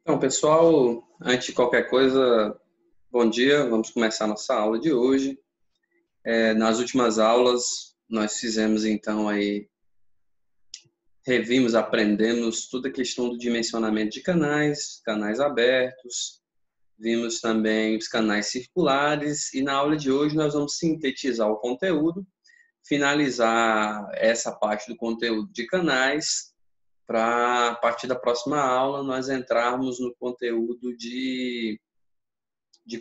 Então, pessoal, antes de qualquer coisa, bom dia. Vamos começar nossa aula de hoje. Nas últimas aulas, nós fizemos então aí, revimos, aprendemos toda a questão do dimensionamento de canais, canais abertos, vimos também os canais circulares e na aula de hoje nós vamos sintetizar o conteúdo, finalizar essa parte do conteúdo de canais para, a partir da próxima aula, nós entrarmos no conteúdo de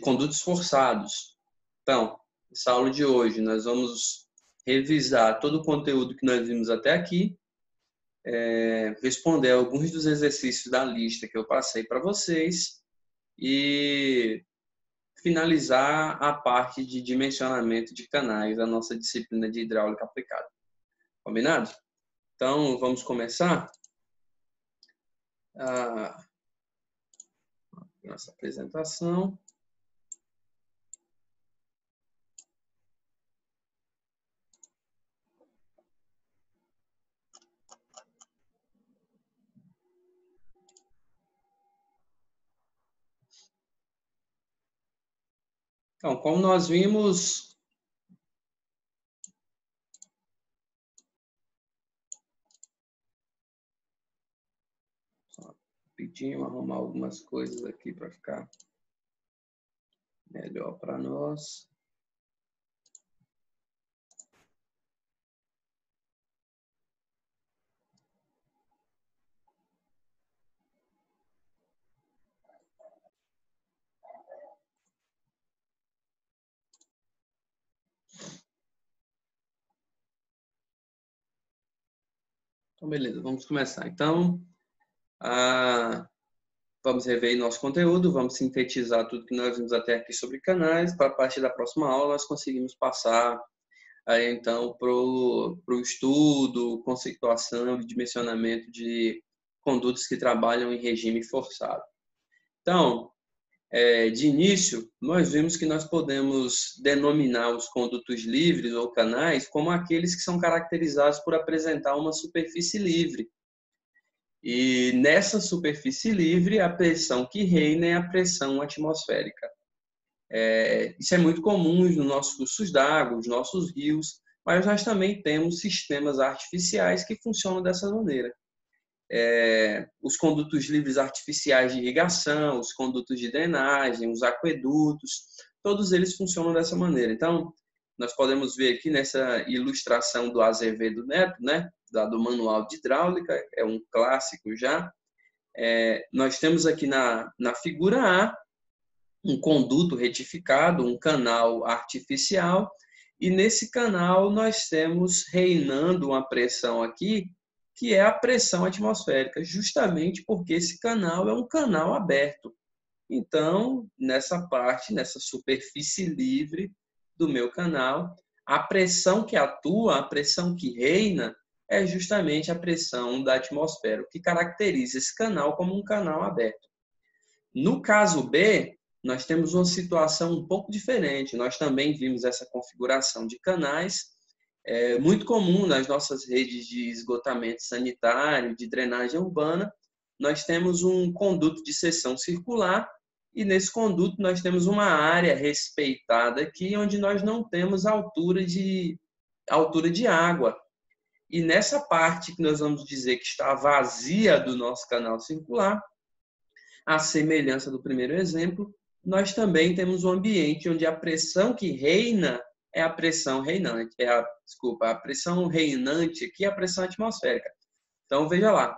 condutos forçados. Então, essa aula de hoje, nós vamos revisar todo o conteúdo que nós vimos até aqui, responder alguns dos exercícios da lista que eu passei para vocês e finalizar a parte de dimensionamento de canais da nossa disciplina de hidráulica aplicada. Combinado? Então, vamos começar a nossa apresentação. Então, como nós vimos, só rapidinho arrumar algumas coisas aqui para ficar melhor para nós. Então, beleza, vamos começar. Então, vamos rever nosso conteúdo, vamos sintetizar tudo que nós vimos até aqui sobre canais, para a partir da próxima aula nós conseguimos passar aí, então, para o estudo, conceituação e dimensionamento de condutos que trabalham em regime forçado. Então, de início, nós vimos que nós podemos denominar os condutos livres ou canais como aqueles que são caracterizados por apresentar uma superfície livre. E nessa superfície livre, a pressão que reina é a pressão atmosférica. Isso é muito comum nos nossos cursos d'água, nos nossos rios, mas nós também temos sistemas artificiais que funcionam dessa maneira. Os condutos livres artificiais de irrigação, os condutos de drenagem, os aquedutos, todos eles funcionam dessa maneira. Então, nós podemos ver aqui nessa ilustração do Azevedo Neto, né, do Manual de Hidráulica, é um clássico já. Nós temos aqui na figura A um conduto retificado, um canal artificial, e nesse canal nós temos reinando uma pressão aqui, que é a pressão atmosférica, justamente porque esse canal é um canal aberto. Então, nessa parte, nessa superfície livre do meu canal, a pressão que atua, a pressão que reina, é justamente a pressão da atmosfera, o que caracteriza esse canal como um canal aberto. No caso B, nós temos uma situação um pouco diferente. Nós também vimos essa configuração de canais, muito comum nas nossas redes de esgotamento sanitário, de drenagem urbana. Nós temos um conduto de seção circular e nesse conduto nós temos uma área respeitada aqui, onde nós não temos altura de água. E nessa parte que nós vamos dizer que está vazia do nosso canal circular, à semelhança do primeiro exemplo, nós também temos um ambiente onde a pressão que reina é a pressão reinante, a pressão reinante aqui é a pressão atmosférica. Então, veja lá,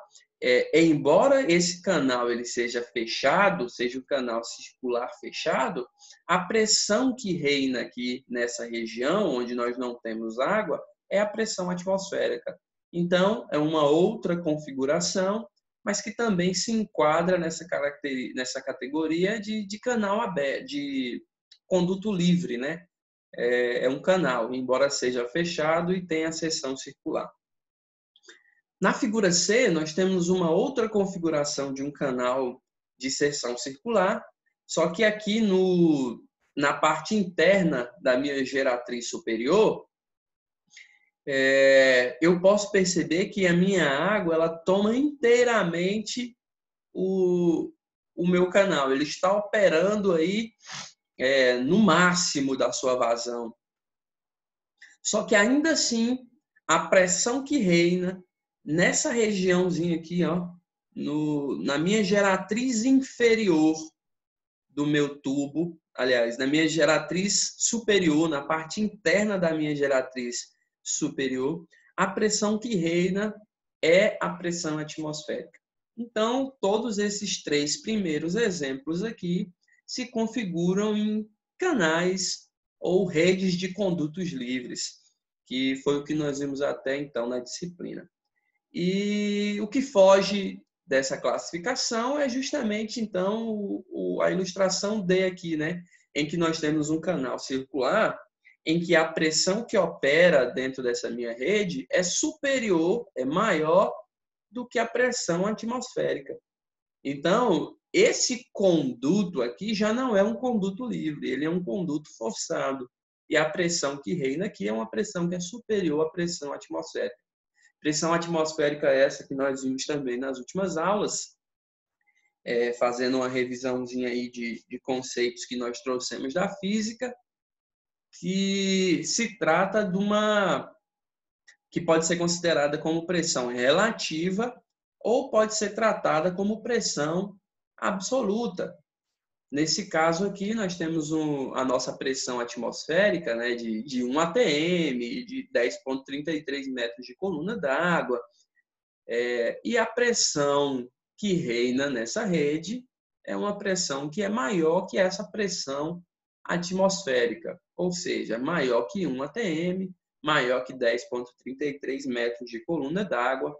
embora esse canal ele seja fechado, seja o canal circular fechado, a pressão que reina aqui nessa região, onde nós não temos água, é a pressão atmosférica. Então, é uma outra configuração, mas que também se enquadra nessa categoria de canal aberto, de conduto livre, né? É um canal, embora seja fechado e tenha seção circular. Na figura C, nós temos uma outra configuração de um canal de seção circular, só que aqui na parte interna da minha geratriz superior, eu posso perceber que a minha água ela toma inteiramente o meu canal. Ele está operando aí no máximo da sua vazão. Só que ainda assim, a pressão que reina nessa regiãozinha aqui, ó, na minha geratriz inferior do meu tubo, aliás, na minha geratriz superior, na parte interna da minha geratriz superior, a pressão que reina é a pressão atmosférica. Então, todos esses 3 primeiros exemplos aqui se configuram em canais ou redes de condutos livres, que foi o que nós vimos até então na disciplina. E o que foge dessa classificação é justamente, então, a ilustração D aqui, né? Em que nós temos um canal circular em que a pressão que opera dentro dessa minha rede é superior, é maior do que a pressão atmosférica. Então, esse conduto aqui já não é um conduto livre, ele é um conduto forçado. E a pressão que reina aqui é uma pressão que é superior à pressão atmosférica. Pressão atmosférica é essa que nós vimos também nas últimas aulas, fazendo uma revisãozinha aí de conceitos que nós trouxemos da física, que se trata de que pode ser considerada como pressão relativa ou pode ser tratada como pressão absoluta. Nesse caso aqui, nós temos a nossa pressão atmosférica, né, de 1 atm, de 10,33 metros de coluna d'água, e a pressão que reina nessa rede é uma pressão que é maior que essa pressão atmosférica, ou seja, maior que 1 atm, maior que 10,33 metros de coluna d'água.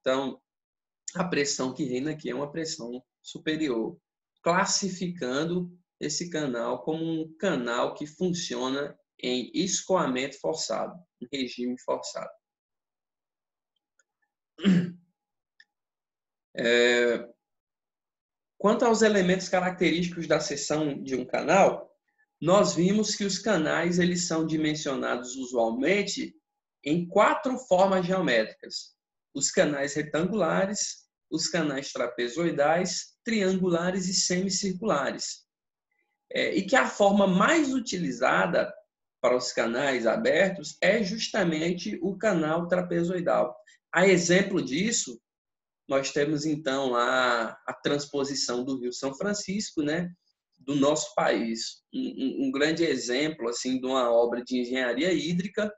Então, a pressão que reina aqui é uma pressão superior, classificando esse canal como um canal que funciona em escoamento forçado, em regime forçado. Quanto aos elementos característicos da seção de um canal, nós vimos que os canais eles são dimensionados usualmente em 4 formas geométricas: os canais retangulares, os canais trapezoidais, triangulares e semicirculares. E que a forma mais utilizada para os canais abertos é justamente o canal trapezoidal. A exemplo disso, nós temos então a transposição do Rio São Francisco, né, do nosso país. Um grande exemplo assim, de uma obra de engenharia hídrica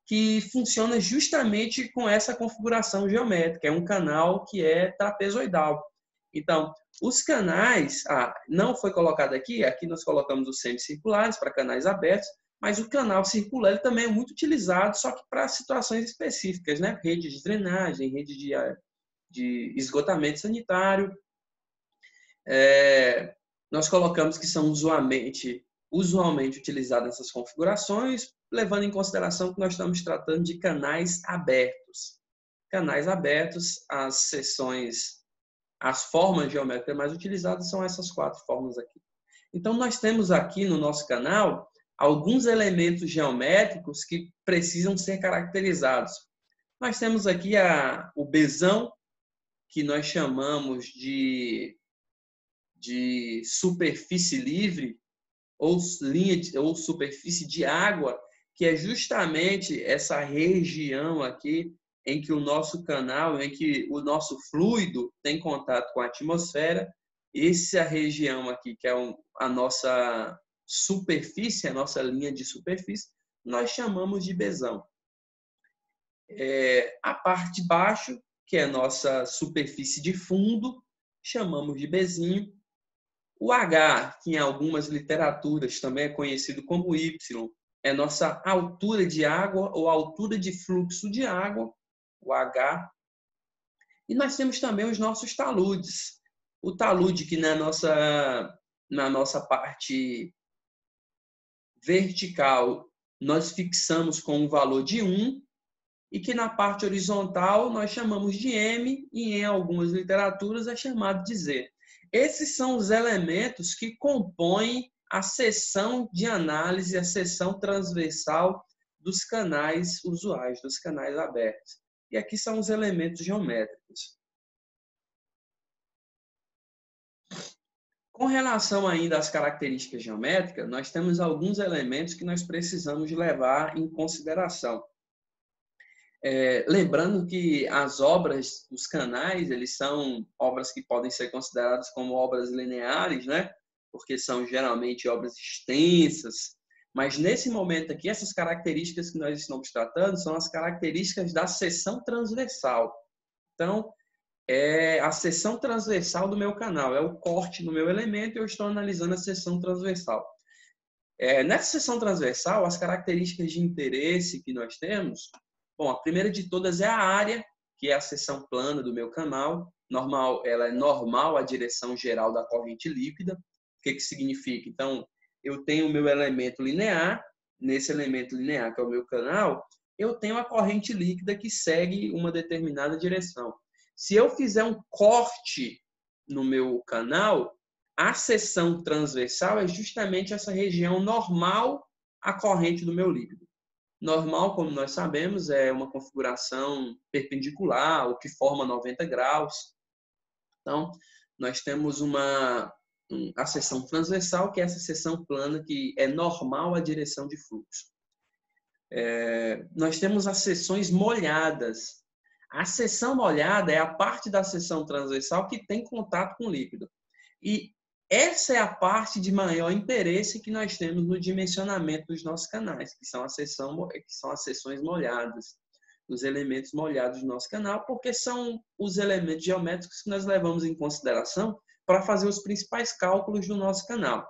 que funciona justamente com essa configuração geométrica. É um canal que é trapezoidal. Então, os canais, não foi colocado aqui nós colocamos os semicirculares para canais abertos, mas o canal circular ele também é muito utilizado, só que para situações específicas, né? Rede de drenagem, rede de esgotamento sanitário. Nós colocamos que são usualmente utilizadas essas configurações, levando em consideração que nós estamos tratando de canais abertos. Canais abertos, as formas geométricas mais utilizadas são essas 4 formas aqui. Então, nós temos aqui no nosso canal alguns elementos geométricos que precisam ser caracterizados. Nós temos aqui o besão, que nós chamamos de superfície livre ou superfície de água, que é justamente essa região aqui em que o nosso canal, em que o nosso fluido tem contato com a atmosfera. Essa região aqui, que é a nossa superfície, a nossa linha de superfície, nós chamamos de besão. A parte de baixo, que é a nossa superfície de fundo, chamamos de bezinho. O H, que em algumas literaturas também é conhecido como Y, é nossa altura de água ou altura de fluxo de água, o H. E nós temos também os nossos taludes. O talude, que na nossa parte vertical nós fixamos com um valor de 1, e que na parte horizontal nós chamamos de M, e em algumas literaturas é chamado de Z. Esses são os elementos que compõem a seção de análise, a seção transversal dos canais usuais, dos canais abertos. E aqui são os elementos geométricos. Com relação ainda às características geométricas, nós temos alguns elementos que nós precisamos levar em consideração. Lembrando que as obras, os canais, eles são obras que podem ser consideradas como obras lineares, né? Porque são geralmente obras extensas. Mas nesse momento aqui, essas características que nós estamos tratando são as características da seção transversal. Então, é a seção transversal do meu canal, é o corte no meu elemento e eu estou analisando a seção transversal. Nessa seção transversal, as características de interesse que nós temos, bom, a primeira de todas é a área, que é a seção plana do meu canal. Ela é normal à direção geral da corrente líquida. O que significa? Então, eu tenho o meu elemento linear, nesse elemento linear, que é o meu canal, eu tenho a corrente líquida que segue uma determinada direção. Se eu fizer um corte no meu canal, a seção transversal é justamente essa região normal à corrente do meu líquido. Normal, como nós sabemos, é uma configuração perpendicular, o que forma 90 graus. Então, nós temos a seção transversal, que é essa seção plana, que é normal à direção de fluxo. Nós temos as seções molhadas. A seção molhada é a parte da seção transversal que tem contato com o líquido. E essa é a parte de maior interesse que nós temos no dimensionamento dos nossos canais, que são as seções molhadas, os elementos molhados do nosso canal, porque são os elementos geométricos que nós levamos em consideração para fazer os principais cálculos do nosso canal.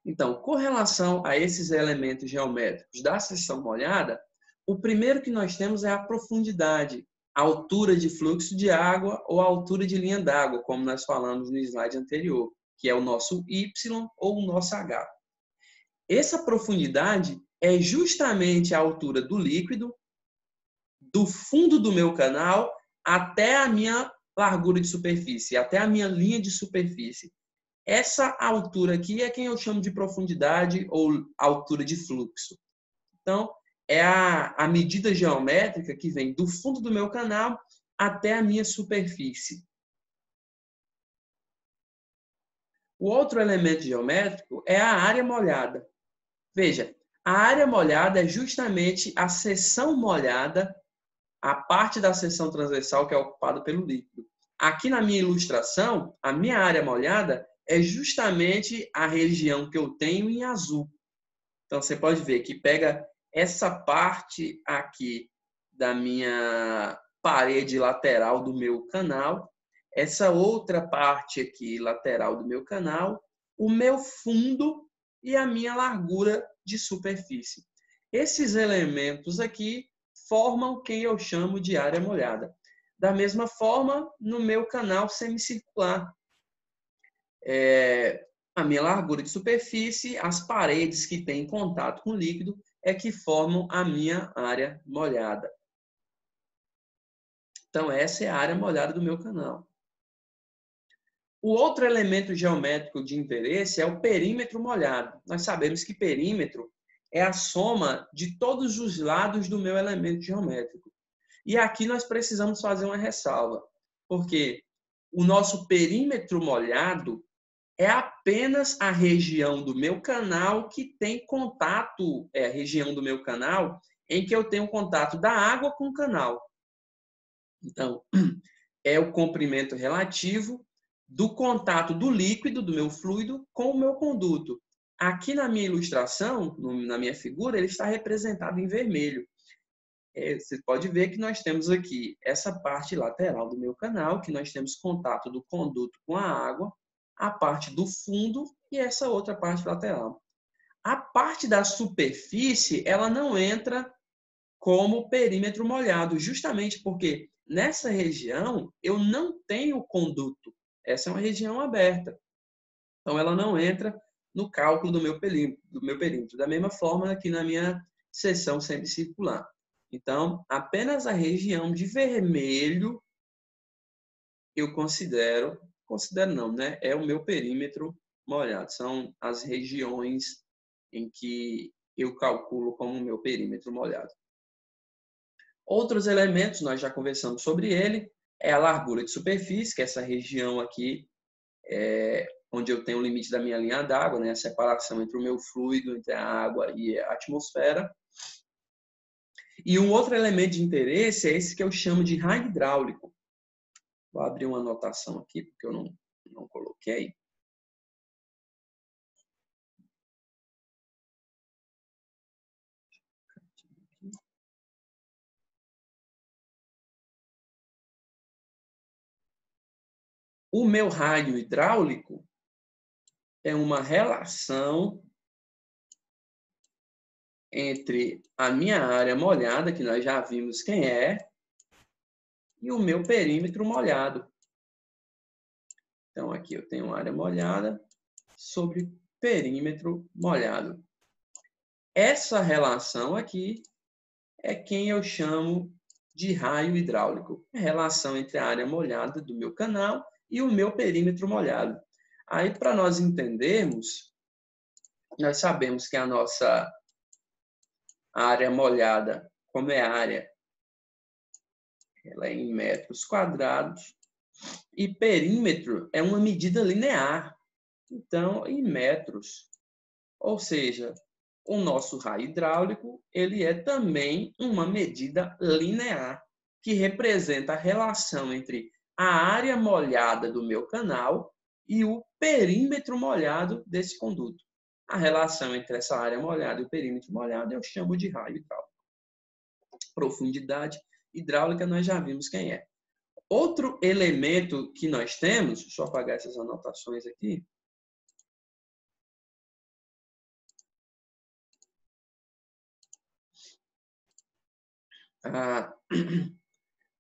Então, com relação a esses elementos geométricos da seção molhada, o primeiro que nós temos é a profundidade, a altura de fluxo de água ou a altura de linha d'água, como nós falamos no slide anterior, que é o nosso Y ou o nosso H. Essa profundidade é justamente a altura do líquido, do fundo do meu canal até a minha largura de superfície, até a minha linha de superfície. Essa altura aqui é quem eu chamo de profundidade ou altura de fluxo. Então, é a medida geométrica que vem do fundo do meu canal até a minha superfície. O outro elemento geométrico é a área molhada. Veja, a área molhada é justamente a seção molhada, a parte da seção transversal que é ocupada pelo líquido. Aqui na minha ilustração, a minha área molhada é justamente a região que eu tenho em azul. Então, você pode ver que pega essa parte aqui da minha parede lateral do meu canal, essa outra parte aqui lateral do meu canal, o meu fundo e a minha largura de superfície. Esses elementos aqui formam quem eu chamo de área molhada. Da mesma forma, no meu canal semicircular, a minha largura de superfície, as paredes que têm contato com o líquido, é que formam a minha área molhada. Então, essa é a área molhada do meu canal. O outro elemento geométrico de interesse é o perímetro molhado. Nós sabemos que perímetro é a soma de todos os lados do meu elemento geométrico. E aqui nós precisamos fazer uma ressalva, porque o nosso perímetro molhado é apenas a região do meu canal que tem contato, a região do meu canal em que eu tenho contato da água com o canal. Então, é o comprimento relativo do contato do líquido, do meu fluido, com o meu conduto. Aqui na minha ilustração, na minha figura, ele está representado em vermelho. Você pode ver que nós temos aqui essa parte lateral do meu canal, que nós temos contato do conduto com a água, a parte do fundo e essa outra parte lateral. A parte da superfície, ela não entra como perímetro molhado, justamente porque nessa região eu não tenho conduto. Essa é uma região aberta. Então, ela não entra no cálculo do meu perímetro. Da mesma forma aqui na minha seção semicircular. Então, apenas a região de vermelho eu considero não, né? É o meu perímetro molhado. São as regiões em que eu calculo como o meu perímetro molhado. Outros elementos, nós já conversamos sobre ele, é a largura de superfície, que é essa região aqui onde eu tenho o limite da minha linha d'água, né? A separação entre o meu fluido, entre a água e a atmosfera. E um outro elemento de interesse é esse que eu chamo de raio hidráulico. Vou abrir uma anotação aqui, porque eu não coloquei. O meu raio hidráulico é uma relação entre a minha área molhada, que nós já vimos quem é, e o meu perímetro molhado. Então, aqui eu tenho área molhada sobre perímetro molhado. Essa relação aqui é quem eu chamo de raio hidráulico. É a relação entre a área molhada do meu canal e o meu perímetro molhado. Aí, para nós entendermos, nós sabemos que a nossa área molhada, como é a área, ela é em metros quadrados, e perímetro é uma medida linear. Então, em metros. Ou seja, o nosso raio hidráulico, ele é também uma medida linear, que representa a relação entre a área molhada do meu canal e o perímetro molhado desse conduto. A relação entre essa área molhada e o perímetro molhado eu chamo de raio hidráulico. Profundidade hidráulica nós já vimos quem é. Outro elemento que nós temos, deixa eu apagar essas anotações aqui.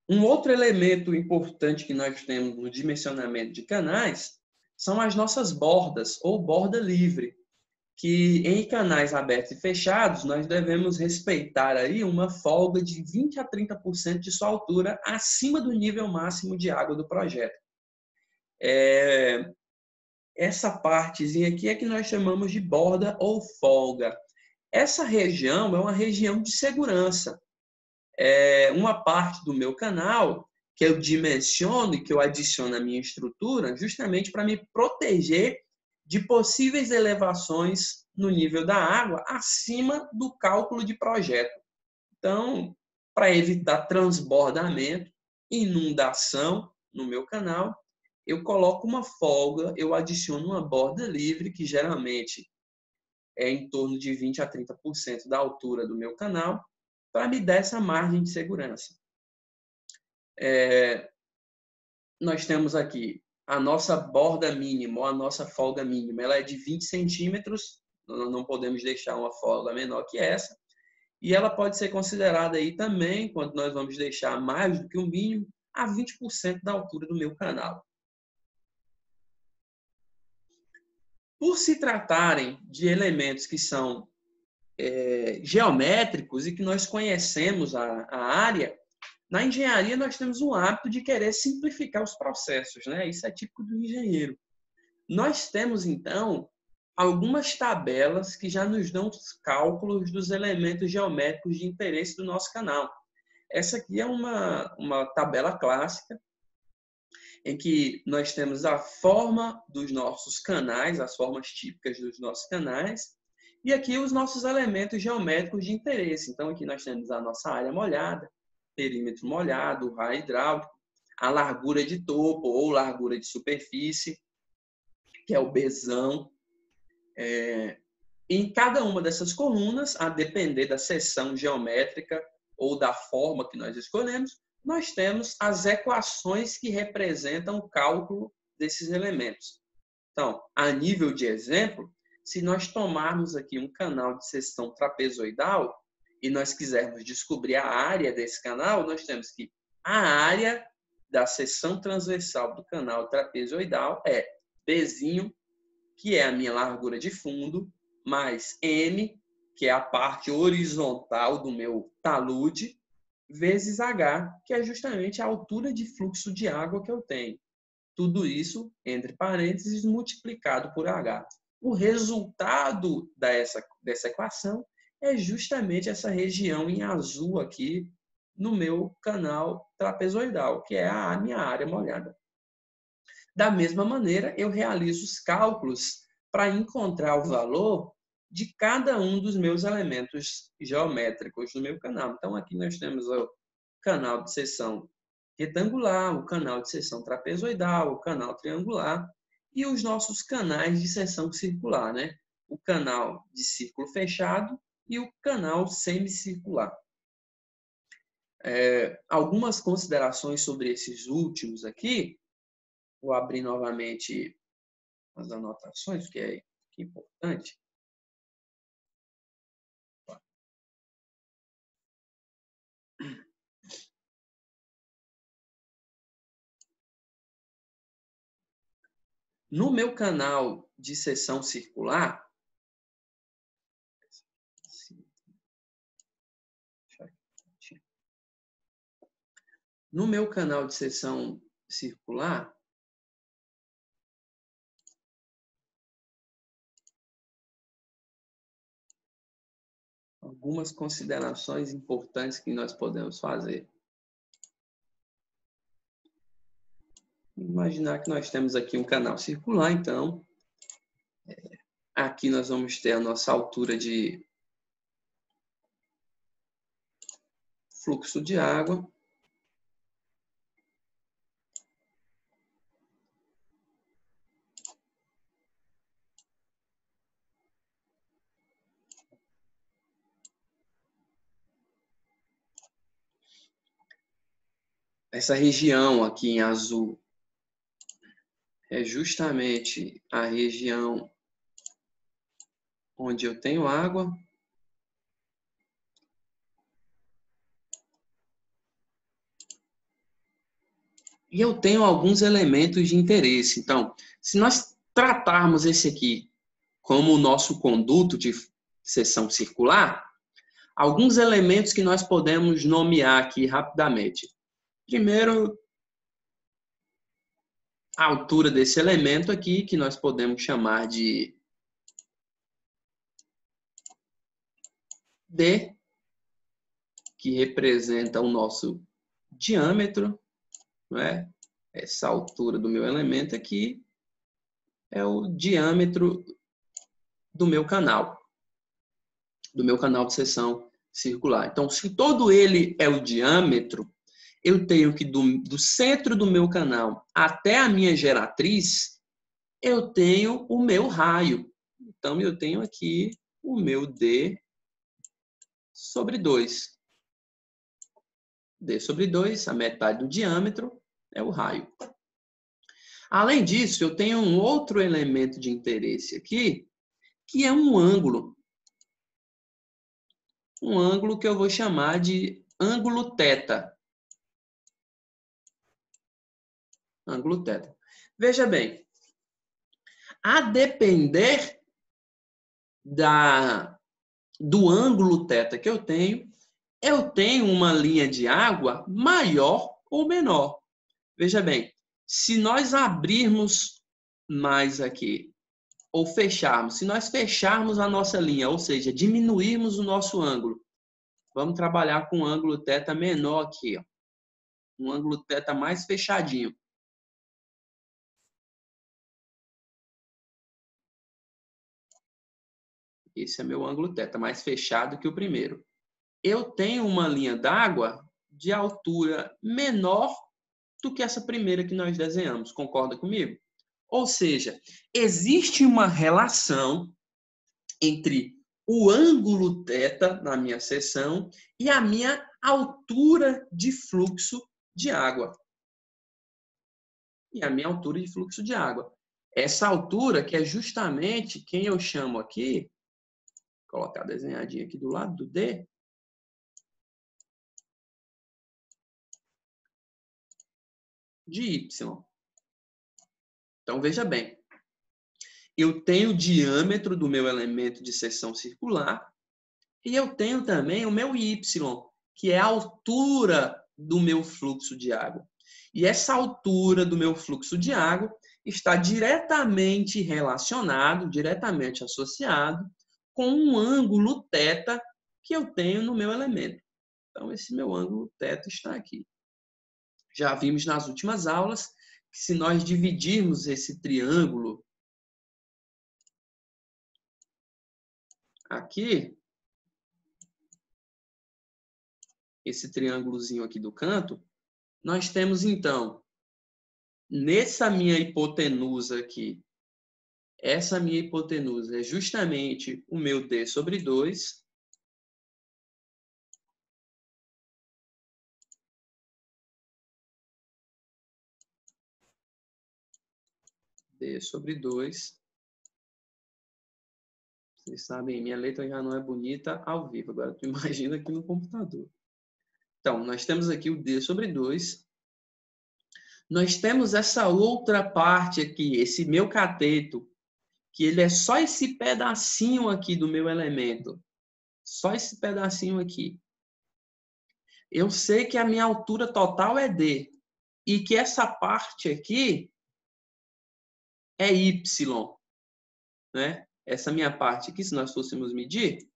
Um outro elemento importante que nós temos no dimensionamento de canais são as nossas bordas, ou borda livre, que em canais abertos e fechados, nós devemos respeitar aí uma folga de 20 a 30% de sua altura acima do nível máximo de água do projeto. Essa partezinha aqui é que nós chamamos de borda ou folga. Essa região é uma região de segurança. Uma parte do meu canal que eu dimensiono e que eu adiciono à minha estrutura justamente para me proteger de possíveis elevações no nível da água acima do cálculo de projeto. Então, para evitar transbordamento, inundação no meu canal, eu coloco uma folga, eu adiciono uma borda livre, que geralmente é em torno de 20 a 30% da altura do meu canal, para me dar essa margem de segurança. Nós temos aqui a nossa borda mínima, a nossa folga mínima, ela é de 20 centímetros, não podemos deixar uma folga menor que essa, e ela pode ser considerada aí também, quando nós vamos deixar mais do que o mínimo, a 20% da altura do meu canal. Por se tratarem de elementos que são geométricos e que nós conhecemos a área, na engenharia nós temos o hábito de querer simplificar os processos, né? Isso é típico do engenheiro. Nós temos, então, algumas tabelas que já nos dão os cálculos dos elementos geométricos de interesse do nosso canal. Essa aqui é uma tabela clássica, em que nós temos a forma dos nossos canais, as formas típicas dos nossos canais, e aqui os nossos elementos geométricos de interesse. Então, aqui nós temos a nossa área molhada, perímetro molhado, o raio hidráulico, a largura de topo ou largura de superfície, que é o Bzão. Em cada uma dessas colunas, a depender da seção geométrica ou da forma que nós escolhemos, nós temos as equações que representam o cálculo desses elementos. Então, a nível de exemplo, se nós tomarmos aqui um canal de seção trapezoidal e nós quisermos descobrir a área desse canal, nós temos que a área da seção transversal do canal trapezoidal é Bzinho, que é a minha largura de fundo, mais M, que é a parte horizontal do meu talude, vezes H, que é justamente a altura de fluxo de água que eu tenho. Tudo isso, entre parênteses, multiplicado por H. O resultado dessa equação é justamente essa região em azul aqui no meu canal trapezoidal, que é a minha área molhada. Da mesma maneira, eu realizo os cálculos para encontrar o valor de cada um dos meus elementos geométricos no meu canal. Então, aqui nós temos o canal de seção retangular, o canal de seção trapezoidal, o canal triangular e os nossos canais de seção circular, né? O canal de círculo fechado e o canal semicircular. Algumas considerações sobre esses últimos aqui. Vou abrir novamente as anotações, que é importante. No meu canal de seção circular, algumas considerações importantes que nós podemos fazer. Imaginar que nós temos aqui um canal circular, então, aqui nós vamos ter a nossa altura de fluxo de água. Essa região aqui em azul é justamente a região onde eu tenho água. E eu tenho alguns elementos de interesse. Então, se nós tratarmos esse aqui como o nosso conduto de seção circular, alguns elementos que nós podemos nomear aqui rapidamente. Primeiro, a altura desse elemento aqui, que nós podemos chamar de D, que representa o nosso diâmetro, não é? Essa altura do meu elemento aqui é o diâmetro do meu canal de seção circular. Então, se todo ele é o diâmetro, eu tenho que do centro do meu canal até a minha geratriz, eu tenho o meu raio. Então, eu tenho aqui o meu D sobre 2. D sobre 2, a metade do diâmetro, é o raio. Além disso, eu tenho um outro elemento de interesse aqui, que é um ângulo. Um ângulo que eu vou chamar de ângulo θ. Ângulo θ. Veja bem, a depender do ângulo θ que eu tenho uma linha de água maior ou menor. Veja bem, se nós abrirmos mais aqui, ou fecharmos, se nós fecharmos a nossa linha, ou seja, diminuirmos o nosso ângulo, vamos trabalhar com um ângulo θ menor aqui, ó. Um ângulo θ mais fechadinho. Esse é meu ângulo θ, mais fechado que o primeiro. Eu tenho uma linha d'água de altura menor do que essa primeira que nós desenhamos. Concorda comigo? Ou seja, existe uma relação entre o ângulo θ na minha seção e a minha altura de fluxo de água. E a minha altura de fluxo de água. Essa altura que é justamente quem eu chamo aqui, vou colocar desenhadinho aqui do lado do D, de Y. Então, veja bem, eu tenho o diâmetro do meu elemento de seção circular e eu tenho também o meu Y, que é a altura do meu fluxo de água. E essa altura do meu fluxo de água está diretamente relacionado, diretamente associado com um ângulo θ que eu tenho no meu elemento. Então, esse meu ângulo θ está aqui. Já vimos nas últimas aulas que se nós dividirmos esse triângulo aqui, esse triângulozinho aqui do canto, nós temos, então, nessa minha hipotenusa aqui, essa minha hipotenusa é justamente o meu D sobre 2. D sobre 2. Vocês sabem, minha letra já não é bonita ao vivo. Agora tu imagina aqui no computador. Então, nós temos aqui o D sobre 2. Nós temos essa outra parte aqui, esse meu cateto, que ele é só esse pedacinho aqui do meu elemento. Só esse pedacinho aqui. Eu sei que a minha altura total é D. E que essa parte aqui é Y. Né? Essa minha parte aqui, se nós fôssemos medir,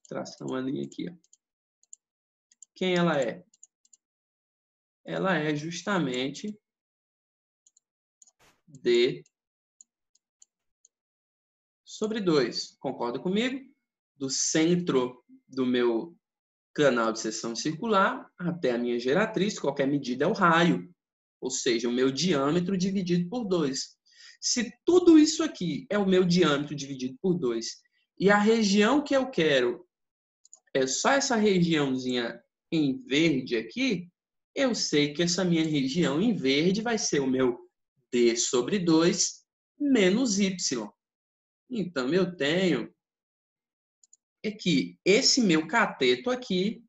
traçar uma linha aqui. Ó. Quem ela é? Ela é justamente D sobre 2. Concorda comigo? Do centro do meu canal de seção circular até a minha geratriz, qualquer medida é o raio. Ou seja, o meu diâmetro dividido por 2. Se tudo isso aqui é o meu diâmetro dividido por 2 e a região que eu quero é só essa regiãozinha em verde aqui, eu sei que essa minha região em verde vai ser o meu D sobre 2 menos Y. Então, eu tenho que esse meu cateto aqui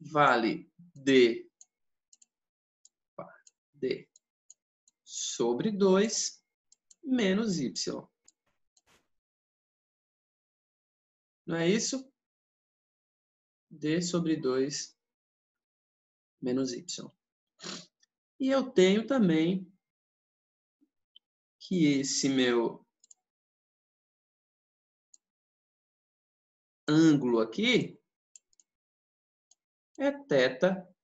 vale D sobre 2 menos Y. Não é isso? D sobre 2 menos Y. E eu tenho também que esse meu ângulo aqui é θ.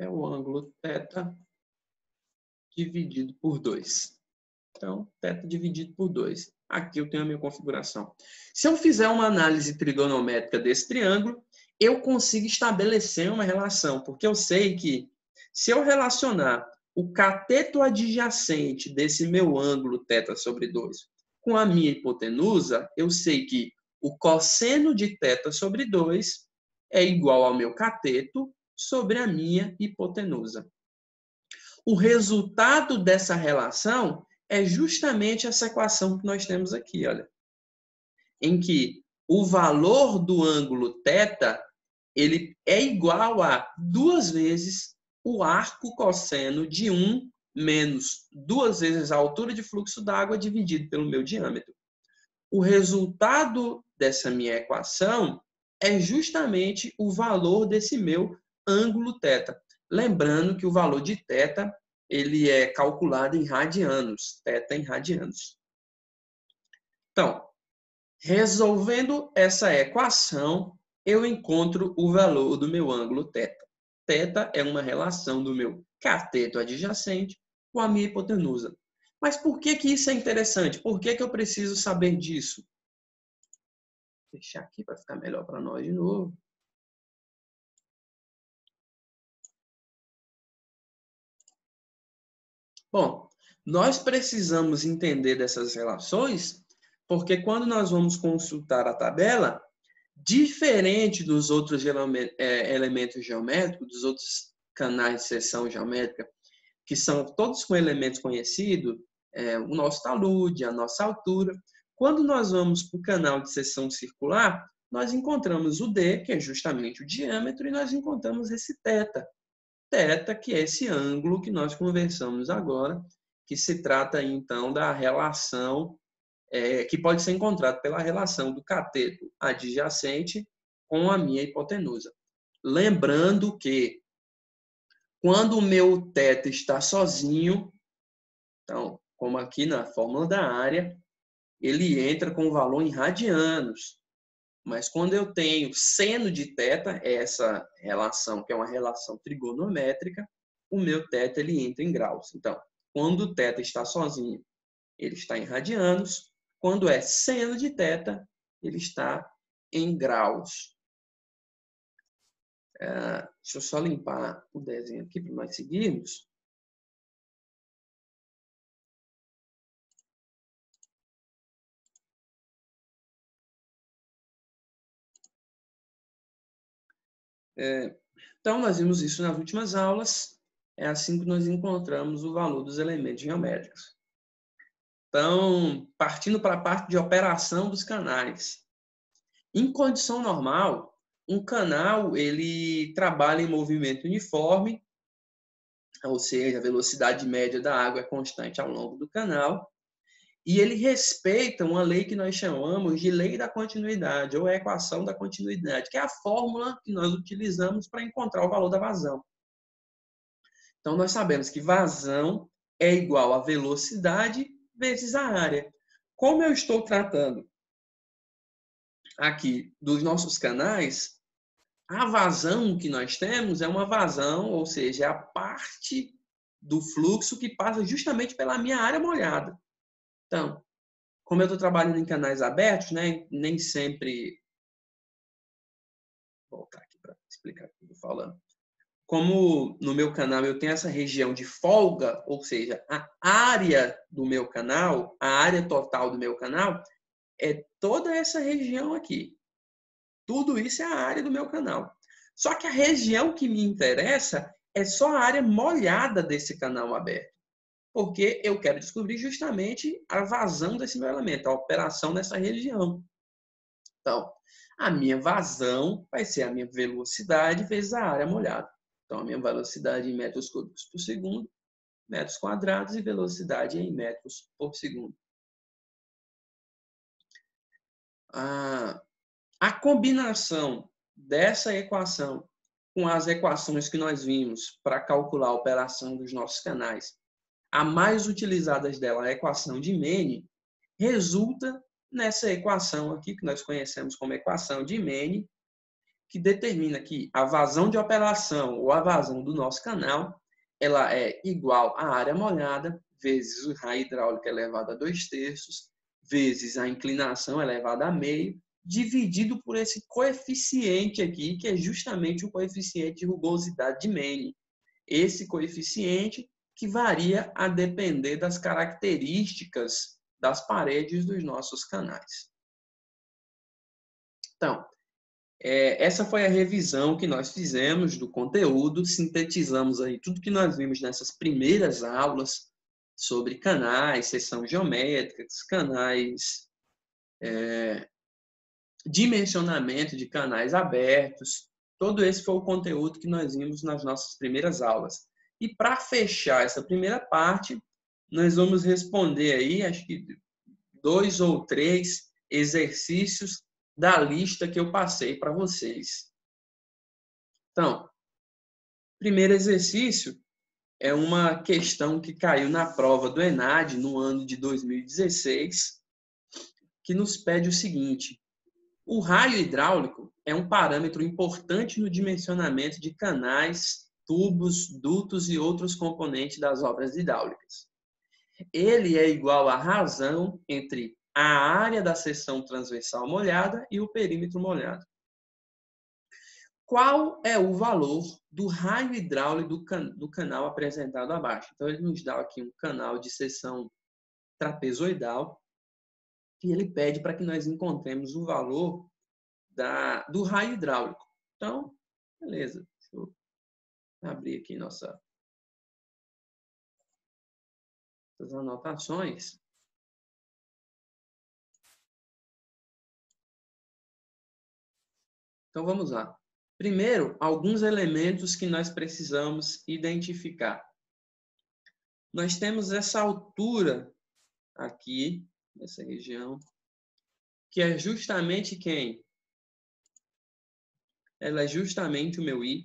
É o ângulo θ dividido por 2. Então, θ dividido por 2. Aqui eu tenho a minha configuração. Se eu fizer uma análise trigonométrica desse triângulo, eu consigo estabelecer uma relação, porque eu sei que se eu relacionar o cateto adjacente desse meu ângulo θ sobre 2 com a minha hipotenusa, eu sei que o cosseno de θ sobre 2 é igual ao meu cateto sobre a minha hipotenusa. O resultado dessa relação é justamente essa equação que nós temos aqui, olha. Em que o valor do ângulo θ ele é igual a 2 vezes o arco cosseno de 1 menos 2 vezes a altura de fluxo d'água dividido pelo meu diâmetro. O resultado dessa minha equação é justamente o valor desse meu ângulo θ. Lembrando que o valor de θ ele é calculado em radianos, θ em radianos. Então, resolvendo essa equação, eu encontro o valor do meu ângulo θ. θ é uma relação do meu cateto adjacente com a minha hipotenusa. Mas por que isso é interessante? Por que eu preciso saber disso? Vou deixar aqui para ficar melhor para nós de novo. Bom, nós precisamos entender dessas relações porque quando nós vamos consultar a tabela, diferente dos outros elementos geométricos, dos outros canais de seção geométrica, que são todos com elementos conhecidos, o nosso talude, a nossa altura. Quando nós vamos para o canal de seção circular, nós encontramos o D, que é justamente o diâmetro, e nós encontramos esse θ. θ, que é esse ângulo que nós conversamos agora, que se trata, então, da relação que pode ser encontrado pela relação do cateto adjacente com a minha hipotenusa. Lembrando que, quando o meu θ está sozinho, então, como aqui na fórmula da área, ele entra com o valor em radianos. Mas quando eu tenho seno de θ, essa relação que é uma relação trigonométrica, o meu θ ele entra em graus. Então, quando o θ está sozinho, ele está em radianos. Quando é seno de θ, ele está em graus. Deixa eu só limpar o desenho aqui para nós seguirmos. Então, nós vimos isso nas últimas aulas. É assim que nós encontramos o valor dos elementos geométricos. Então, partindo para a parte de operação dos canais. Em condição normal, um canal ele trabalha em movimento uniforme, ou seja, a velocidade média da água é constante ao longo do canal, e ele respeita uma lei que nós chamamos de lei da continuidade, ou equação da continuidade, que é a fórmula que nós utilizamos para encontrar o valor da vazão. Então, nós sabemos que vazão é igual a velocidade vezes a área. Como eu estou tratando aqui dos nossos canais, a vazão que nós temos é uma vazão, ou seja, é a parte do fluxo que passa justamente pela minha área molhada. Então, como eu estou trabalhando em canais abertos, né, nem sempre... Vou voltar aqui para explicar o que eu estou falando. Como no meu canal eu tenho essa região de folga, ou seja, a área do meu canal, a área total do meu canal, é toda essa região aqui. Tudo isso é a área do meu canal. Só que a região que me interessa é só a área molhada desse canal aberto. Porque eu quero descobrir justamente a vazão desse meu elemento, a operação nessa região. Então, a minha vazão vai ser a minha velocidade vezes a área molhada. Então, a minha velocidade em metros cúbicos por segundo, metros quadrados, e velocidade em metros por segundo. A combinação dessa equação com as equações que nós vimos para calcular a operação dos nossos canais, a mais utilizada dela, a equação de Mene, resulta nessa equação aqui, que nós conhecemos como equação de Mene, que determina que a vazão de operação ou a vazão do nosso canal ela é igual à área molhada vezes o raio hidráulico elevado a 2/3 vezes a inclinação elevada a meio, dividido por esse coeficiente aqui, que é justamente o coeficiente de rugosidade de Mene. Esse coeficiente que varia a depender das características das paredes dos nossos canais. Então, essa foi a revisão que nós fizemos do conteúdo, sintetizamos aí tudo que nós vimos nessas primeiras aulas sobre canais, seção geométricas, canais, dimensionamento de canais abertos. Todo esse foi o conteúdo que nós vimos nas nossas primeiras aulas. E para fechar essa primeira parte, nós vamos responder aí, acho que 2 ou 3 exercícios da lista que eu passei para vocês. Então, primeiro exercício é uma questão que caiu na prova do ENAD no ano de 2016, que nos pede o seguinte: o raio hidráulico é um parâmetro importante no dimensionamento de canais, tubos, dutos e outros componentes das obras hidráulicas. Ele é igual à razão entre a área da seção transversal molhada e o perímetro molhado. Qual é o valor do raio hidráulico do canal apresentado abaixo? Então, ele nos dá aqui um canal de seção trapezoidal e ele pede para que nós encontremos o valor do raio hidráulico. Então, beleza. Deixa eu abrir aqui nossas anotações. Então, vamos lá. Primeiro, alguns elementos que nós precisamos identificar. Nós temos essa altura aqui, nessa região, que é justamente quem? Ela é justamente o meu Y,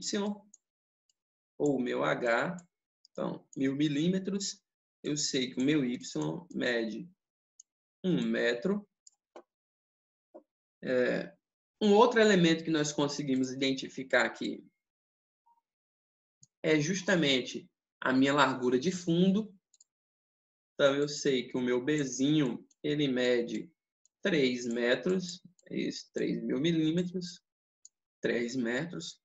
ou o meu H. Então, 1000 milímetros, eu sei que o meu Y mede 1 metro. Um outro elemento que nós conseguimos identificar aqui é justamente a minha largura de fundo. Então, eu sei que o meu Bzinho, ele mede 3 metros, 3.000 milímetros, 3 metros.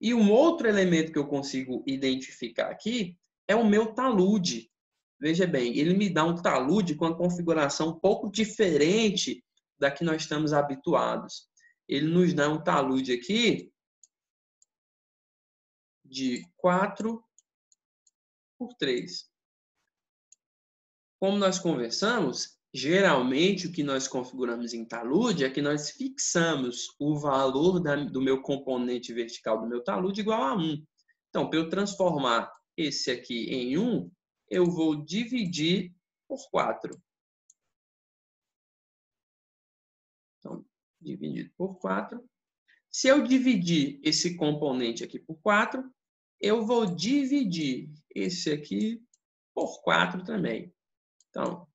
E um outro elemento que eu consigo identificar aqui é o meu talude. Veja bem, ele me dá um talude com uma configuração um pouco diferente da que nós estamos habituados. Ele nos dá um talude aqui de 4 por 3. Como nós conversamos, geralmente o que nós configuramos em talude é que nós fixamos o valor do meu componente vertical do meu talude igual a 1. Então, para eu transformar esse aqui em 1, eu vou dividir por 4. Então, dividido por 4. Se eu dividir esse componente aqui por 4, eu vou dividir esse aqui por 4 também. Então,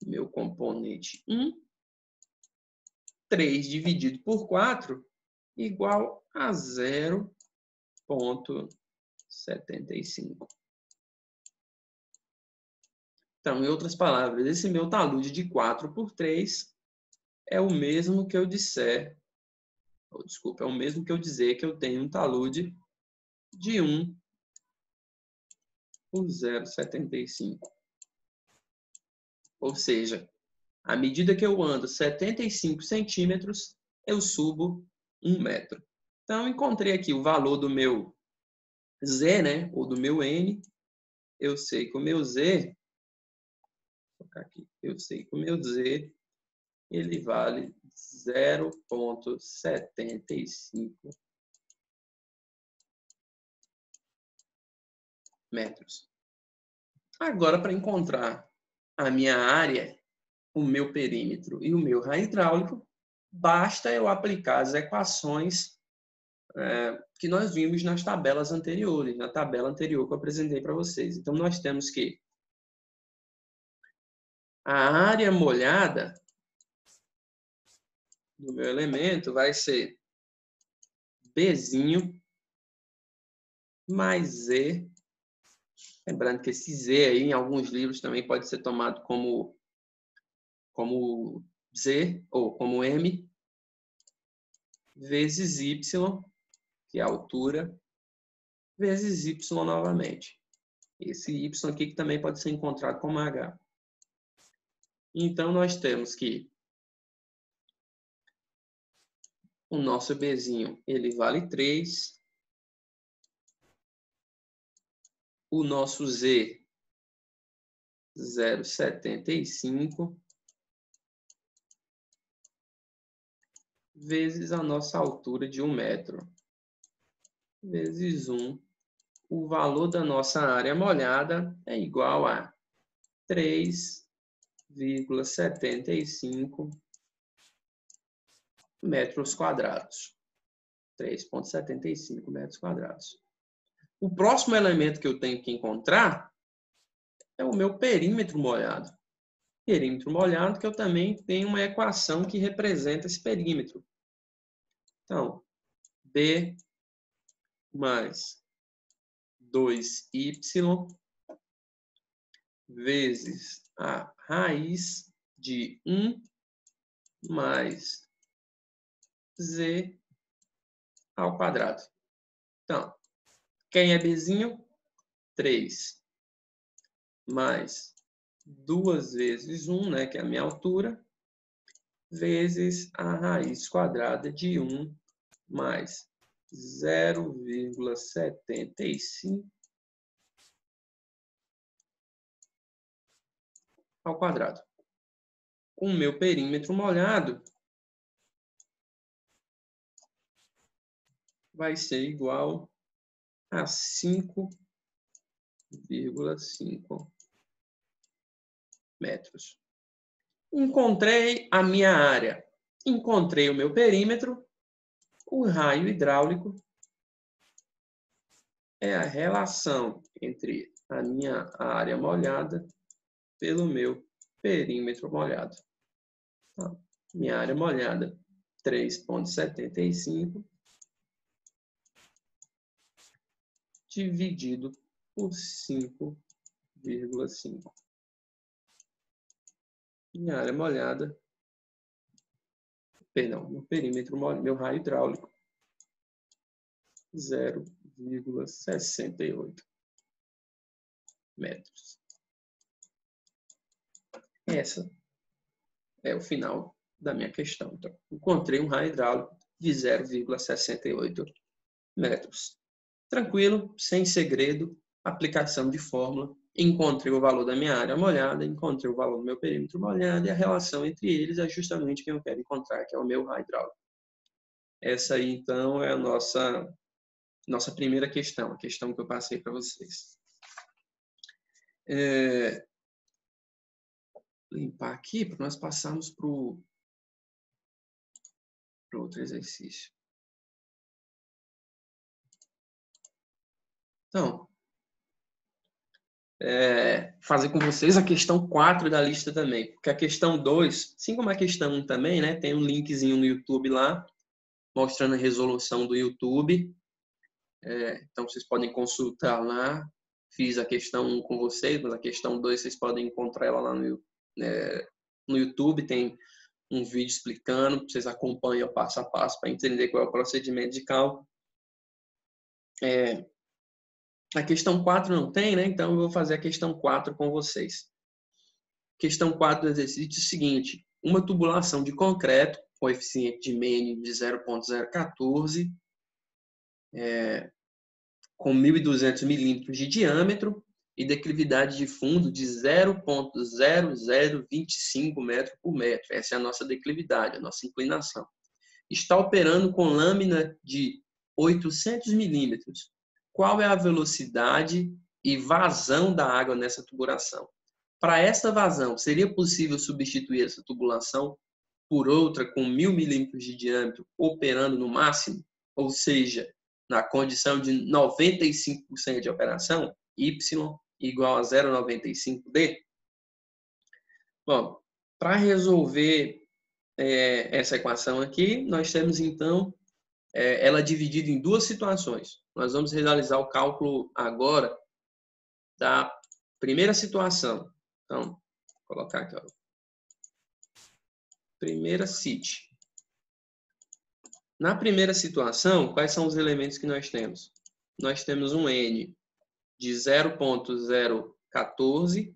meu componente 1, 3 dividido por 4, igual a 0,75. Então, em outras palavras, esse meu talude de 4 por 3 é o mesmo que eu disser, é o mesmo que eu dizer que eu tenho um talude de 1 por 0,75. Ou seja, à medida que eu ando 75 centímetros, eu subo 1 metro. Então, encontrei aqui o valor do meu Z, né? Ou do meu N. Eu sei que o meu Z, vou colocar aqui, eu sei que o meu Z, ele vale 0,75 metros. Agora, para encontrar a minha área, o meu perímetro e o meu raio hidráulico, basta eu aplicar as equações que nós vimos nas tabelas anteriores, na tabela anterior que eu apresentei para vocês. Então, nós temos que a área molhada do meu elemento vai ser Bzinho mais Z. Lembrando que esse Z aí, em alguns livros, também pode ser tomado como Z ou como M, vezes Y, que é a altura, vezes Y novamente. Esse Y aqui que também pode ser encontrado como H. Então, nós temos que o nosso Bzinho, ele vale 3. O nosso Z, 0,75. Vezes a nossa altura de 1 metro. Vezes 1. O valor da nossa área molhada é igual a 3,75 metros quadrados. 3,75 metros quadrados. O próximo elemento que eu tenho que encontrar é o meu perímetro molhado. Perímetro molhado que eu também tenho uma equação que representa esse perímetro. Então, B mais 2y vezes a raiz de 1 mais z ao quadrado. Então, quem é Bzinho? 3 mais 2 vezes 1, né, que é a minha altura, vezes a raiz quadrada de 1 mais 0,75 ao quadrado. O meu perímetro molhado vai ser igual a 5,5 metros. Encontrei a minha área, encontrei o meu perímetro, o raio hidráulico é a relação entre a minha área molhada pelo meu perímetro molhado. Então, minha área molhada, 3,75 dividido por 5,5. Minha área molhada, perdão, meu perímetro molhado, meu raio hidráulico, 0,68 metros. Essa é o final da minha questão. Então, encontrei um raio hidráulico de 0,68 metros. Tranquilo, sem segredo, aplicação de fórmula. Encontrei o valor da minha área molhada, encontrei o valor do meu perímetro molhado e a relação entre eles é justamente quem eu quero encontrar, que é o meu raio hidráulico. Essa aí, então, é a nossa primeira questão, a questão que eu passei para vocês. Limpar aqui para nós passarmos para o outro exercício. Então, fazer com vocês a questão 4 da lista também. Porque a questão 2, assim como a questão 1 também, né, tem um linkzinho no YouTube lá, mostrando a resolução do YouTube. Então, vocês podem consultar lá. Fiz a questão 1 com vocês, mas a questão 2 vocês podem encontrar ela lá no YouTube. Tem um vídeo explicando, vocês acompanham passo a passo para entender qual é o procedimento de cálculo. A questão 4 não tem, né? Então, eu vou fazer a questão 4 com vocês. Questão 4 do exercício é o seguinte. Uma tubulação de concreto, coeficiente de Mene de 0,014, com 1.200 milímetros de diâmetro e declividade de fundo de 0,0025 metro por metro. Essa é a nossa declividade, a nossa inclinação. Está operando com lâmina de 800 milímetros. Qual é a velocidade e vazão da água nessa tubulação? Para essa vazão, seria possível substituir essa tubulação por outra com 1.000 milímetros de diâmetro operando no máximo? Ou seja, na condição de 95% de operação, y igual a 0,95D? Bom, para resolver essa equação aqui, nós temos então ela dividida em duas situações. Nós vamos realizar o cálculo agora da primeira situação. Então, vou colocar aqui, ó. Primeira SIT. Na primeira situação, quais são os elementos que nós temos? Nós temos um N de 0,014.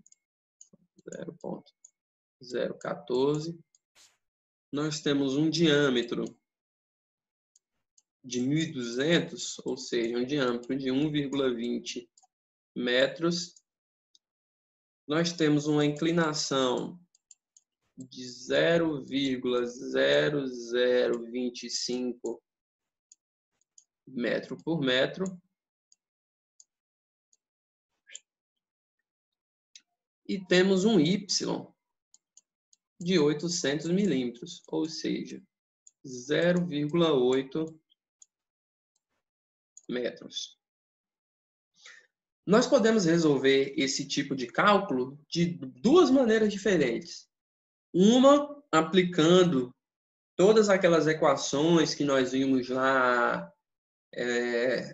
Nós temos um diâmetro de 1.200, ou seja, um diâmetro de 1,20 metros. Nós temos uma inclinação de 0,0025 metro por metro. E temos um Y de 800 milímetros, ou seja, 0,8 metros. Nós podemos resolver esse tipo de cálculo de duas maneiras diferentes. Uma, aplicando todas aquelas equações que nós vimos lá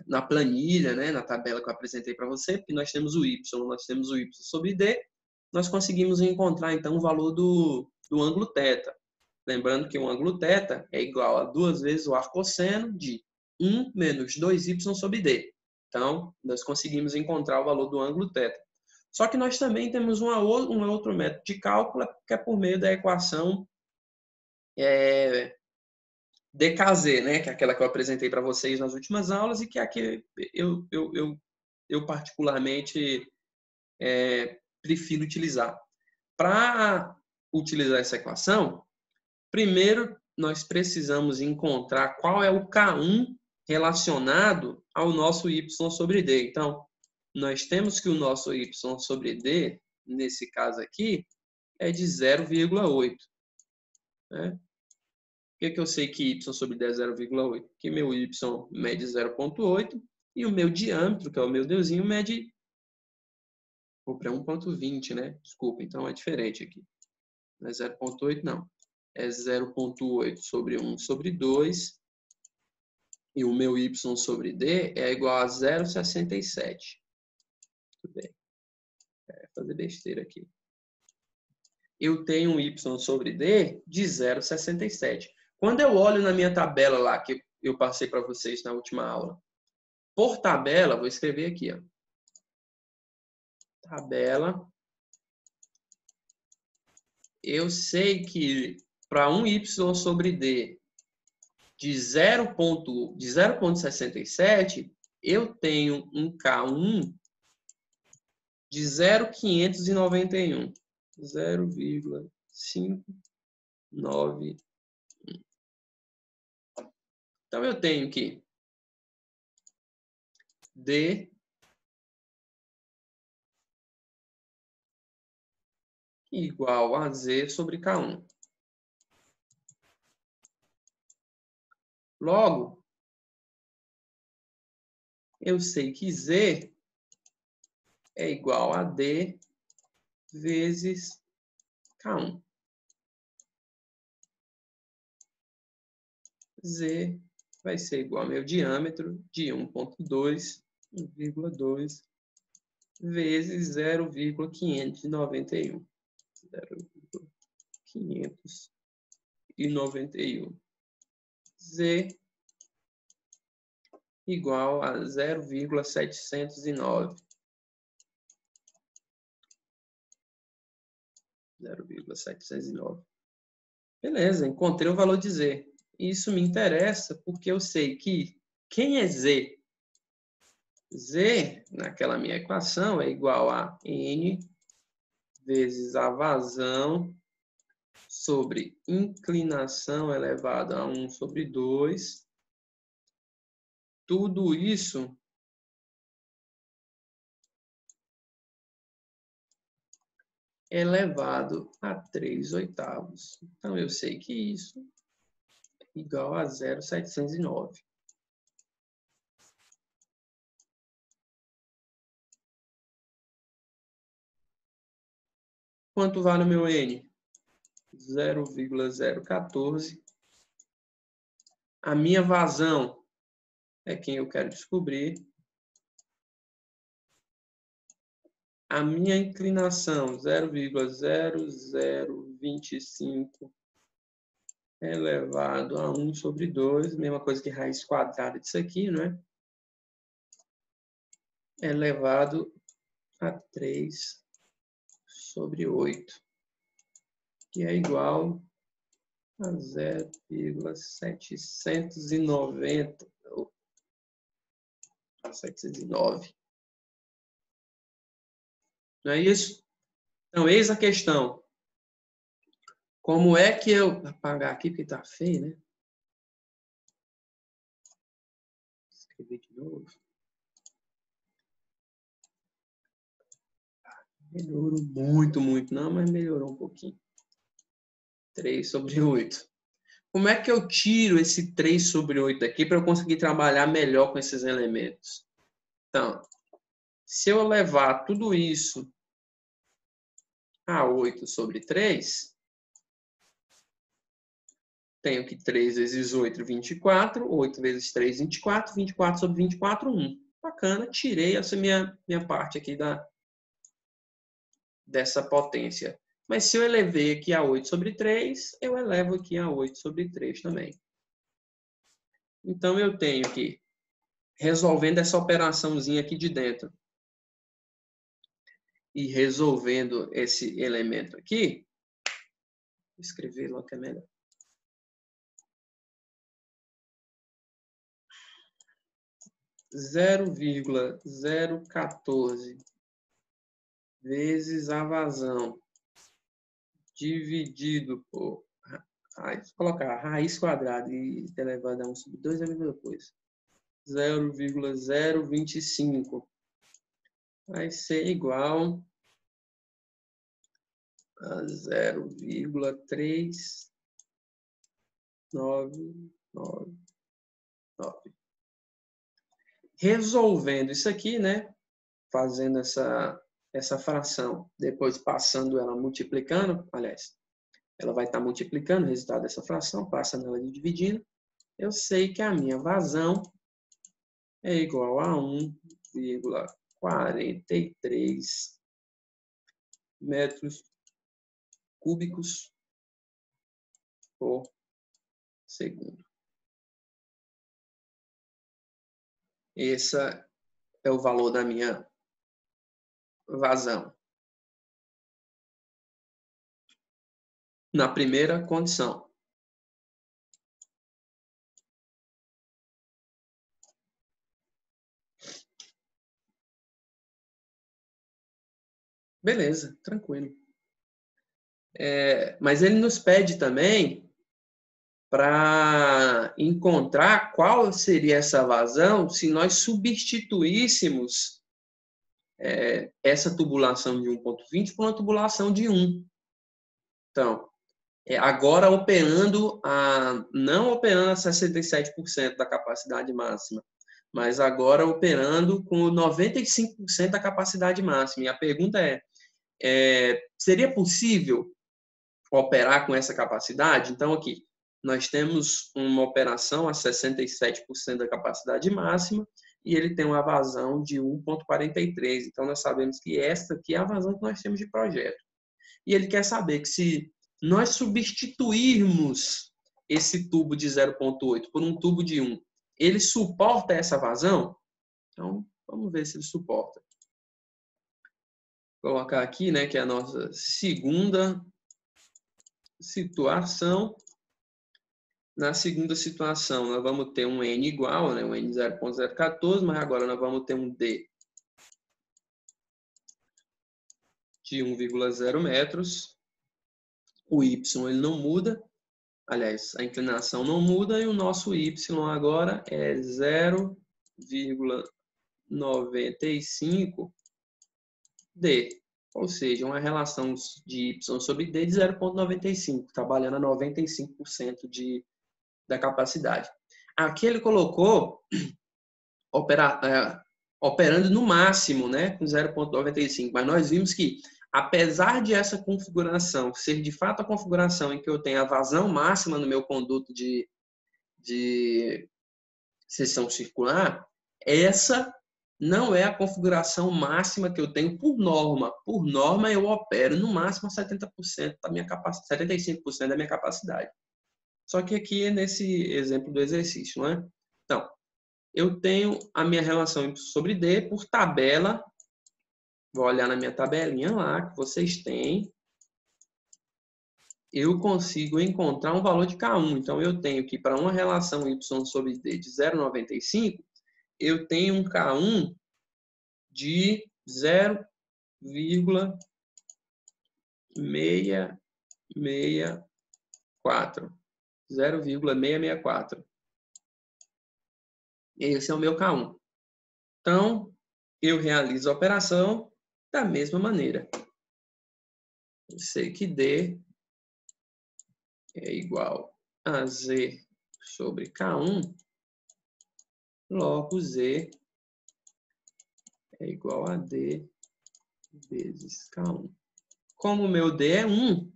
na planilha, né, na tabela que eu apresentei para você, porque nós temos o Y sobre D, nós conseguimos encontrar, então, o valor do ângulo θ. Lembrando que o ângulo θ é igual a 2 vezes o arcosseno de 1 menos 2y sobre D. Então, nós conseguimos encontrar o valor do ângulo θ. Só que nós também temos um outro método de cálculo, que é por meio da equação DKZ, né? Que é aquela que eu apresentei para vocês nas últimas aulas e que é a que eu particularmente prefiro utilizar. Para utilizar essa equação, primeiro nós precisamos encontrar qual é o K1 relacionado ao nosso Y sobre D. Então, nós temos que o nosso Y sobre D, nesse caso aqui, é de 0,8. Né? Por que eu sei que Y sobre D é 0,8? Porque meu Y mede 0,8 e o meu diâmetro, que é o meu deusinho, mede... Vou para 1,20, né? Desculpa, então é diferente aqui. Não é 0,8 não. É 0,8 sobre 1 sobre 2. E o meu y sobre d é igual a 0,67. Tudo bem. Fazer besteira aqui. Eu tenho um y sobre d de 0,67. Quando eu olho na minha tabela lá, que eu passei para vocês na última aula, por tabela, vou escrever aqui, ó. Tabela. Eu sei que para um y sobre d de 0,67, eu tenho um K1 de 0,591. 0,591. Então, eu tenho que D igual a Z sobre K1. Logo, eu sei que Z é igual a D vezes K1. Z vai ser igual ao meu diâmetro de 1,2, 1,2 vezes 0,591. 0,591. Z igual a 0,709. 0,709. Beleza, encontrei o valor de Z. Isso me interessa porque eu sei que quem é Z? Z, naquela minha equação, é igual a N vezes a vazão sobre inclinação elevado a 1 sobre 2. Tudo isso elevado a 3/8. Então, eu sei que isso é igual a 0,709. Quanto vale o meu N? 0,014. A minha vazão é quem eu quero descobrir. A minha inclinação, 0,0025 elevado a 1 sobre 2, mesma coisa que raiz quadrada disso aqui, né? Elevado a 3 sobre 8, que é igual a 0,790. 709. Não é isso? Então, eis a questão. Como é que eu... Vou apagar aqui porque está feio, né? Escrever de novo. Melhorou muito, muito. Não, mas melhorou um pouquinho. 3 sobre 8. Como é que eu tiro esse 3 sobre 8 aqui para eu conseguir trabalhar melhor com esses elementos? Então, se eu levar tudo isso a 8 sobre 3, tenho que 3 vezes 8, 24. 8 vezes 3, 24. 24 sobre 24, 1. Bacana, tirei essa minha parte aqui dessa potência. Mas se eu elevei aqui a 8 sobre 3, eu elevo aqui a 8 sobre 3 também. Então, eu tenho que, resolvendo essa operaçãozinha aqui de dentro, e resolvendo esse elemento aqui, vou escrever logo que é melhor. Zero vírgula 014 vezes a vazão dividido por raiz, colocar raiz quadrada e elevado a 1 sobre 2 é a mesma coisa. 0,025 vai ser igual a 0,3999. Resolvendo isso aqui, né? Fazendo essa fração, depois passando ela multiplicando, aliás, ela vai estar multiplicando o resultado dessa fração, passa nela de dividindo. Eu sei que a minha vazão é igual a 1,43 metros cúbicos por segundo. Esse é o valor da minha vazão. Na primeira condição. Beleza, tranquilo. Mas ele nos pede também para encontrar qual seria essa vazão se nós substituíssemos essa tubulação de 1,20 por uma tubulação de 1. Então, agora não operando a 67% da capacidade máxima, mas agora operando com 95% da capacidade máxima. E a pergunta seria possível operar com essa capacidade? Então, aqui, nós temos uma operação a 67% da capacidade máxima e ele tem uma vazão de 1,43. Então, nós sabemos que esta aqui é a vazão que nós temos de projeto. E ele quer saber que se nós substituirmos esse tubo de 0,8 por um tubo de 1, ele suporta essa vazão? Então, vamos ver se ele suporta. Vou colocar aqui, né, que é a nossa segunda situação. Na segunda situação, nós vamos ter um N igual, né, um N 0,014, mas agora nós vamos ter um D de 1,0 metros. O Y ele não muda. Aliás, a inclinação não muda e o nosso Y agora é 0,95D. Ou seja, uma relação de Y sobre D de 0,95, trabalhando a 95% da capacidade. Aqui ele colocou operando no máximo, né, com 0,95, mas nós vimos que, apesar de essa configuração ser de fato a configuração em que eu tenho a vazão máxima no meu conduto de seção circular, essa não é a configuração máxima que eu tenho por norma. Por norma, eu opero no máximo 70% da minha capacidade, 75% da minha capacidade. Só que aqui é nesse exemplo do exercício, não é? Então, eu tenho a minha relação sobre D por tabela. Vou olhar na minha tabelinha lá que vocês têm. Eu consigo encontrar um valor de K1. Então, eu tenho que, para uma relação Y sobre D de 0,95, eu tenho um K1 de 0,664. 0,664. Esse é o meu K1. Então, eu realizo a operação da mesma maneira. Eu sei que D é igual a Z sobre K1, logo Z é igual a D vezes K1. Como o meu D é 1,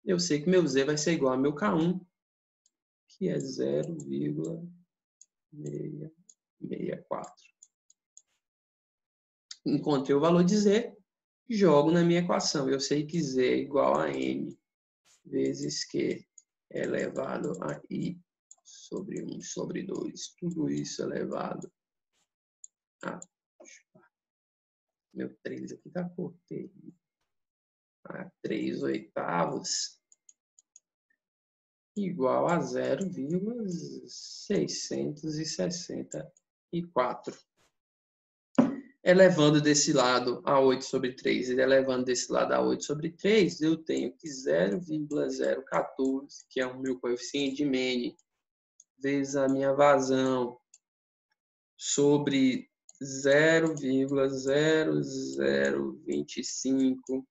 eu sei que meu Z vai ser igual ao meu K1, que é 0,664. Encontrei o valor de Z, jogo na minha equação. Eu sei que Z é igual a N vezes Q elevado a I sobre 1 sobre 2. Tudo isso elevado a... Meu 3 aqui tá cortei. A 3/8 igual a 0,664. Elevando desse lado a 8 sobre 3 e elevando desse lado a 8 sobre 3, eu tenho que 0,014, que é o meu coeficiente de Mene, vezes a minha vazão, sobre 0,0025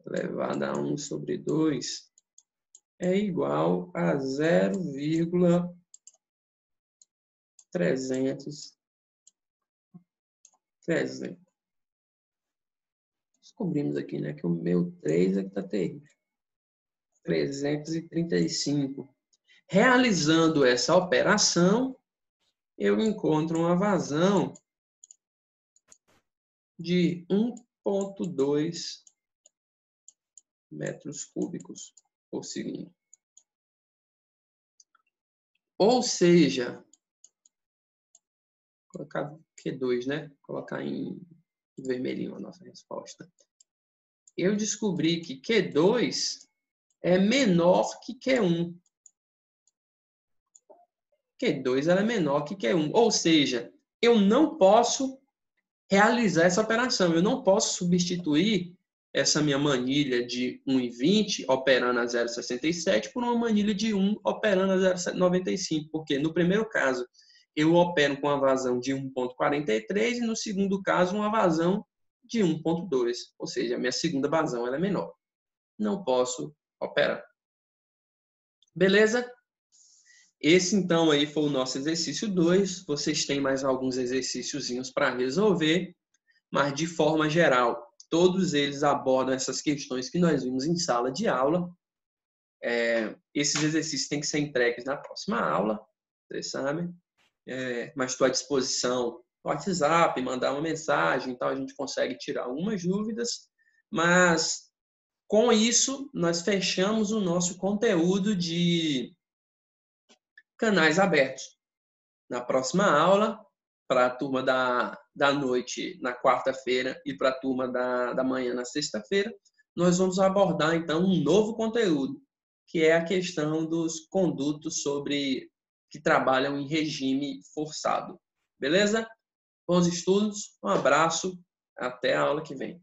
elevado a 1 sobre 2 é igual a 0,300. Descobrimos aqui, né, que o meu 3 é que está terrível. 335. Realizando essa operação, eu encontro uma vazão de 1,2 metros cúbicos por segundo. Ou seja, colocar Q2, né? Colocar em vermelhinho a nossa resposta. Eu descobri que Q2 é menor que Q1. Q2 ela é menor que Q1. Ou seja, eu não posso realizar essa operação. Eu não posso substituir essa minha manilha de 1,20 operando a 0,67 por uma manilha de 1 operando a 0,95. Porque no primeiro caso, eu opero com a vazão de 1,43 e no segundo caso, uma vazão de 1,2. Ou seja, a minha segunda vazão ela é menor. Não posso operar. Beleza? Esse, então, aí foi o nosso exercício 2. Vocês têm mais alguns exercíciozinhos para resolver, mas, de forma geral, todos eles abordam essas questões que nós vimos em sala de aula. Esses exercícios têm que ser entregues na próxima aula, vocês sabem. Mas estou à disposição no WhatsApp, mandar uma mensagem, então a gente consegue tirar algumas dúvidas. Mas, com isso, nós fechamos o nosso conteúdo de canais abertos. Na próxima aula, para a turma da noite na quarta-feira e para a turma da manhã na sexta-feira, nós vamos abordar, então, um novo conteúdo, que é a questão dos condutos que trabalham em regime forçado. Beleza? Bons estudos, um abraço, até a aula que vem.